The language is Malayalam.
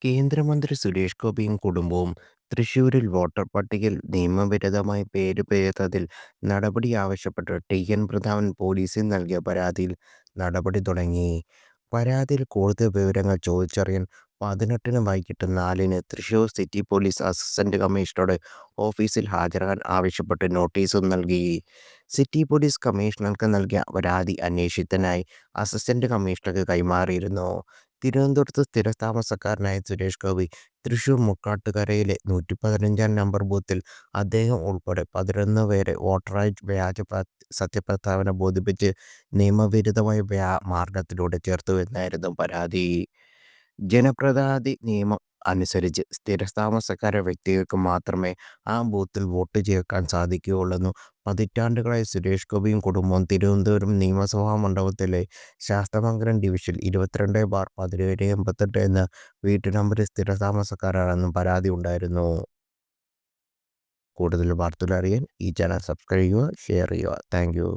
കേന്ദ്രമന്ത്രി സുരേഷ് ഗോപിയും കുടുംബവും തൃശൂരിൽ വോട്ടർ പട്ടികയിൽ നിയമവിരുദ്ധമായി പേര് പേർത്തതിൽ നടപടി ആവശ്യപ്പെട്ട് ടി.എൻ. പ്രതാപൻ പോലീസിൽ നൽകിയ പരാതിയിൽ നടപടി തുടങ്ങി. പരാതിയിൽ കൂടുതൽ വിവരങ്ങൾ ചോദിച്ചറിയാൻ 18-ന് വൈകിട്ട് 4-ന് തൃശൂർ സിറ്റി പോലീസ് അസിസ്റ്റന്റ് കമ്മീഷണറുടെ ഓഫീസിൽ ഹാജരാകാൻ ആവശ്യപ്പെട്ട് നോട്ടീസും നൽകി. സിറ്റി പോലീസ് കമ്മീഷണർക്ക് നൽകിയ പരാതി അന്വേഷണത്തിനായി അസിസ്റ്റന്റ് കമ്മീഷണർക്ക് കൈമാറിയിരുന്നു. തിരുവനന്തപുരത്ത് സ്ഥിരതാമസക്കാരനായ സുരേഷ് ഗോപി തൃശൂർ മുക്കാട്ടുകരയിലെ 115-ാം നമ്പർ ബൂത്തിൽ അദ്ദേഹം ഉൾപ്പെടെ 11 പേരെ വോട്ടറായി വ്യാജ സത്യപ്രസ്താവന ബോധിപ്പിച്ച് നിയമവിരുദ്ധമായ മാർഗത്തിലൂടെ ചേർത്തുവെന്നായിരുന്നു പരാതി. ജനപ്രതിനിധി നിയമം അനുസരിച്ച് സ്ഥിരതാമസക്കാരായ വ്യക്തികൾക്ക് മാത്രമേ ആ ബൂത്തിൽ വോട്ട് ചേർക്കാൻ സാധിക്കുകയുള്ളെന്നും പതിറ്റാണ്ടുകളായി സുരേഷ് ഗോപിയും കുടുംബവും തിരുവനന്തപുരം നിയമസഭാ മണ്ഡലത്തിലെ ശാസ്തമംഗലം ഡിവിഷൻ 22/1788 എന്ന വീട്ടു നമ്പറിൽ സ്ഥിരതാമസക്കാരാണെന്നും പരാതി ഉണ്ടായിരുന്നു. കൂടുതൽ വാർത്തകൾ അറിയാൻ ഈ ചാനൽ സബ്സ്ക്രൈബ് ചെയ്യുക, ഷെയർ ചെയ്യുക. Thank you.